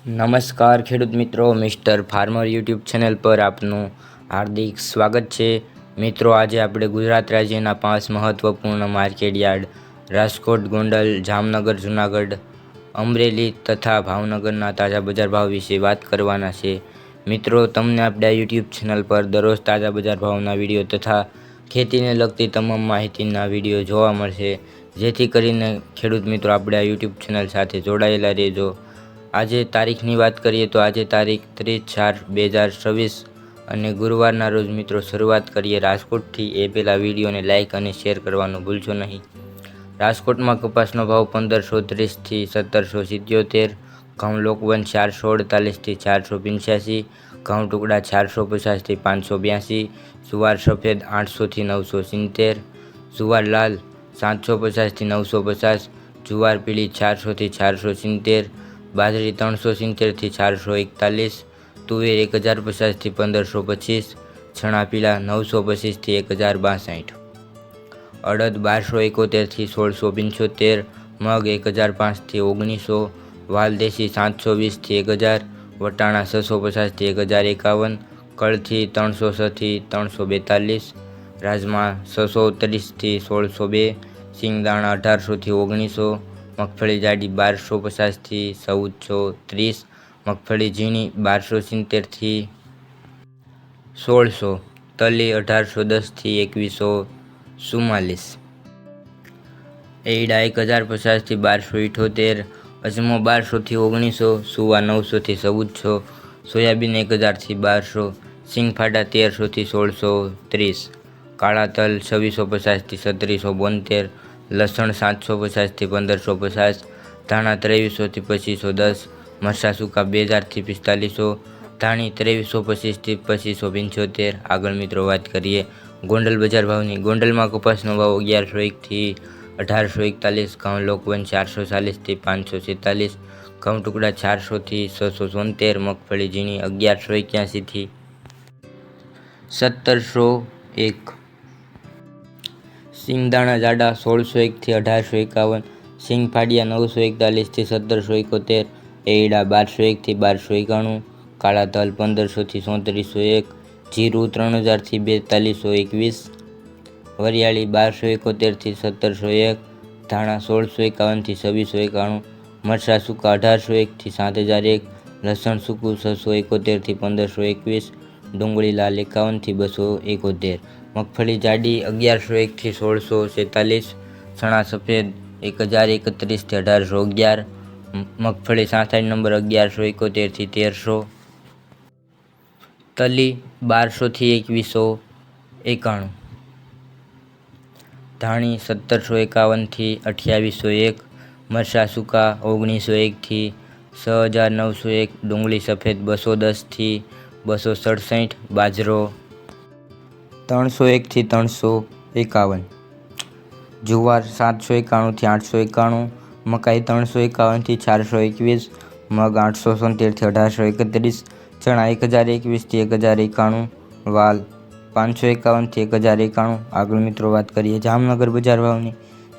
નમસ્કાર ખેડૂત મિત્રો, મિસ્ટર ફાર્મર યુટ્યુબ ચેનલ પર આપનું હાર્દિક સ્વાગત છે. મિત્રો, આજે આપણે ગુજરાત રાજ્યના 5 મહત્વપૂર્ણ માર્કેટ યાર્ડ રાજકોટ, ગોંડલ, જામનગર, જૂનાગઢ, અમરેલી તથા ભાવનગરના તાજા બજાર ભાવ વિશે વાત કરવાના છે. મિત્રો, તમને આપણા યુટ્યુબ ચેનલ પર દરરોજ તાજા બજાર ભાવના વિડીયો તથા ખેતીને લગતી તમામ માહિતીના વિડીયો જોવા મળશે, જેથી કરીને ખેડૂત મિત્રો આપણા યુટ્યુબ ચેનલ સાથે જોડાયેલા રહેજો. આજે તારીખની વાત કરીએ તો આજે તારીખ 30/4/2026 અને ગુરુવારના રોજ મિત્રો શરૂઆત કરીએ રાજકોટથી. એ પહેલાં વિડીયોને લાઇક અને શેર કરવાનું ભૂલશો નહીં. રાજકોટમાં કપાસનો ભાવ 1530થી 1777, ઘઉં લોકવન 448થી 485, ઘઉં ટુકડા 450થી 582, જુવાર સફેદ 800થી 970, જુવાર લાલ 750થી 950, જુવાર પીળી 400થી 470, બાજરી 370થી 441, તુવેર 1050થી 1525, ચણા પીળા 925થી 1062, અડદ 1271થી 1675, મગ 1005થી 1900, વાલ દેશી 720થી 1000, વટાણા 650થી 1051, કળથી 306થી 342, રાજમા 630થી 1602, સિંગદાણા 1800થી 1900, મગફળી જાડી 1250થી 1430, મગફળી ઝીણી 1270થી 1600, તલી 1810થી 2144, એરડા 1050થી 1278, અજમો 1200થી 1900, સુવા 900થી 1400, સોયાબીન 1000થી 1200, સિંગફાડા 1300થી 1630, કાળા તલ 2650થી 3772, લસણ 750થી 1550, ધાણા 2300થી 2510, મરચાં સૂકા 2000થી 4500, ધાણી 2325થી 2575. આગળ મિત્રો વાત કરીએ ગોંડલ બજાર ભાવની. ગોંડલમાં કપાસનો ભાવ 1101થી 1841, ઘઉં લોકવન 440થી 547, ઘઉં ટુકડા 400થી 674, મગફળી ઝીણી 1181થી 1701, સિંગદાણા જાડા 1601થી 1851, સિંગ ફાડિયા 941થી 1771, એરડા 1201થી 1291, કાળા તલ 1500થી 3701, જીરું 3000થી 4221, વરિયાળી 1271થી 1701, ધાણા 1651થી 2691, મરચાં સૂકા 1801થી 7001, લસણ સૂકું 671થી 1521, ડુંગળી લાલ 51થી 271, મગફળી જાડી 1101થી 1646, ચણા સફેદ 1031થી 1811, મગફળી 67 નંબર 1171થી 1300, તલી 1200થી 2191, ધાણી 1751થી 2801, મરચાં સૂકા 1901થી 6901, ડુંગળી સફેદ 210થી 267, બાજરો 301થી 351, જુવાર 791થી 891, મકાઈ 351થી 421, મગ 870થી 1831, ચણા 1021થી 1091, વાલ 551થી 1091. આગળ મિત્રો વાત કરીએ જામનગર બજાર ભાવની.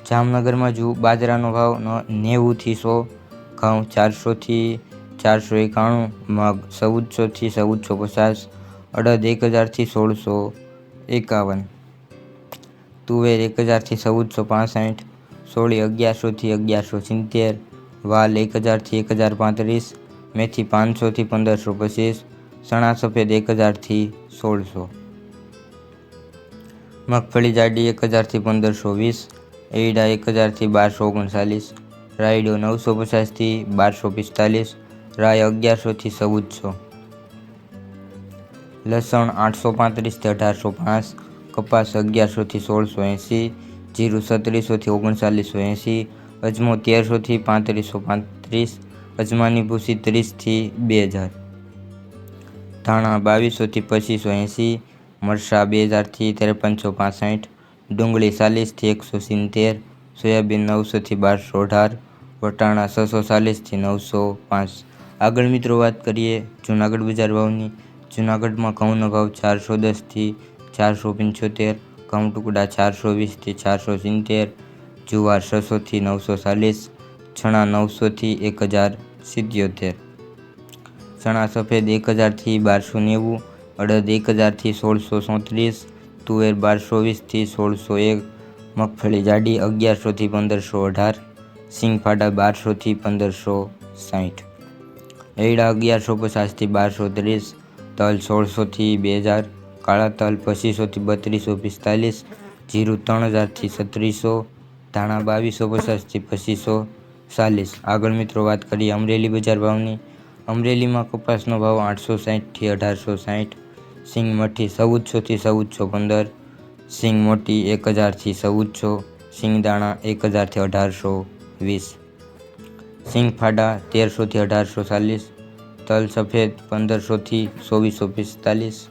જામનગરમાં બાજરાનો ભાવ 90થી 100, ઘઉં 400થી 491, મગ 1400થી 1450, અડદ 1000થી 1651, તુવેર 1000થી 1465, સોળી 1100થી 1170, વાલ 1000થી 1035, મેથી 500થી 1525, ચણા સફેદ 1000થી 1600, મગફળી જાડી 1000થી 1520, એરડા 1000થી 1239, રાયડો 950થી 1245, રાય 1100થી 1400, લસણ 835થી 1805, કપાસ 1100થી 1680, જીરું 3700થી 3980, અજમો 1300થી 3535, અજમાની ભૂસી 30થી 2000, ધાણા 2200થી 2580, મરચાં 2000થી 5365, ડુંગળી 40થી 170, સોયાબીન 900થી 1218, વટાણા 640થી 905. આગળ મિત્રો વાત કરીએ જૂનાગઢ બજાર ભાવની. જૂનાગઢમાં ઘઉંનો ભાવ 410થી 475, ઘઉં ટુકડા 420થી 470, જુવાર 600થી 940, ચણા 900થી 1077, ચણા સફેદ 1000થી 1290, અડદ 1000થી 1634, તુવેર 1220થી 1601, મગફળી જાડી 1100થી 1518, સિંગફાડા 1200થી 1560, એરડા 1150થી 1230, તલ 1600થી 2000, કાળા તલ 2500થી 3245, જીરું 3000થી 3600, ધાણા 2250થી 2540। આગળ મિત્રો વાત કરીએ અમરેલી બજાર ભાવની। અમરેલીમાં કપાસનો ભાવ 860થી 1860, સિંગ મઠી 1400થી 1415, સિંગ મોટી 1000થી 1400, સિંગ દાણા 1000થી 1820, સિંગ ફાડા 1300થી 1840, તલ સફેદ 1500થી 2445,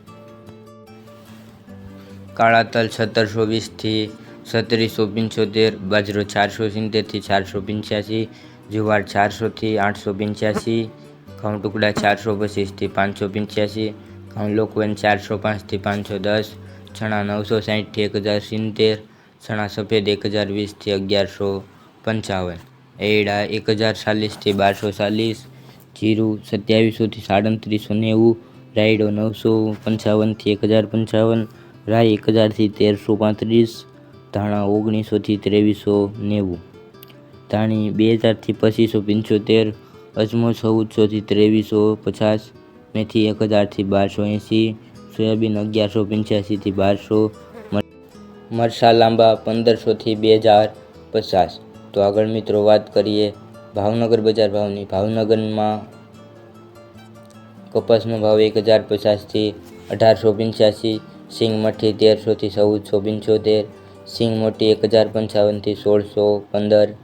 કાળા તલ 1720થી 3775, બાજરો 470થી 485, જુવાર 400થી 885, ઘઉં ટુકડા 425થી 585, ઘઉં લોકવન 405થી 510, ચણા 960થી 1070, ચણા સફેદ 1020થી 1155, એરડા 1040થી 1240, જીરું 2700થી 3790, રાયડો 955થી 1055, રાઈ 1000થી 1335, ધાણા 1900થી 2390, ધાણી 2000થી 2575, અજમો 1400થી 2350, મેથી 1000થી 1280, સોયાબીન 1185થી 1200, મરચાં લાંબા 1500થી 2050। તો આગળ મિત્રો વાત કરીએ ભાવનગર બજાર ભાવની। ભાવનગરમાં કપાસનો ભાવ 1050થી 1885, સિંગ મઠી 1300થી 1475, સિંગ મોટી 1055થી 1615,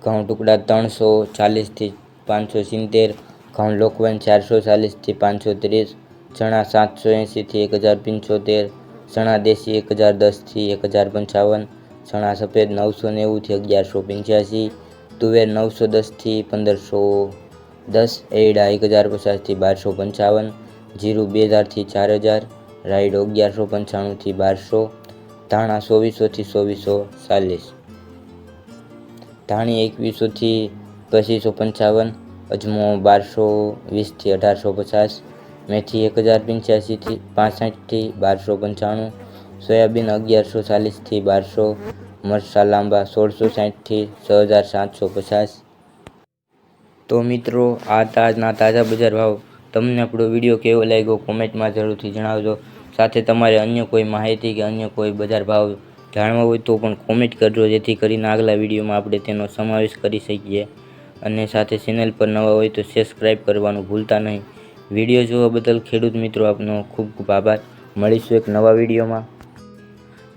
ઘઉં ટુકડા 340થી 570, ઘઉં લોકવન 440થી 530, ચણા 780થી 1075, ચણા દેશી 1010થી 1055, ચણા સફેદ 990થી 1185, તુવેર 910થી 1510, એરડા 1050થી 1255, જીરું 2000થી 4000, રાયડો 1195થી 1200, ધાણા 2400થી 2440, ધાણી 2100થી 2555, અજમો 1220થી 1850, મેથી 1085થી 65થી 1295, સોયાબીન 1140થી 1200, મરચાં લાંબા 1660થી 6750। તો મિત્રો આ આજના તાજા બજાર ભાવ। તમને આપણો વિડીયો કેવો લાગ્યો કોમેન્ટમાં જરૂરથી જણાવજો। સાથે તમારે અન્ય કોઈ માહિતી કે અન્ય કોઈ બજાર ભાવ જાણવા હોય તો પણ કોમેન્ટ કરજો, જેથી કરીને આગલા વિડીયોમાં આપણે તેનો સમાવેશ કરી શકીએ। અને સાથે ચેનલ પર નવા હોય તો સબસ્ક્રાઈબ કરવાનું ભૂલતા નહીં। વિડીયો જોવા બદલ ખેડૂત મિત્રો આપનો ખૂબ ખૂબ આભાર। મળીશું એક નવા વિડીયોમાં।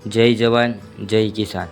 જય જવાન જય કિસાન।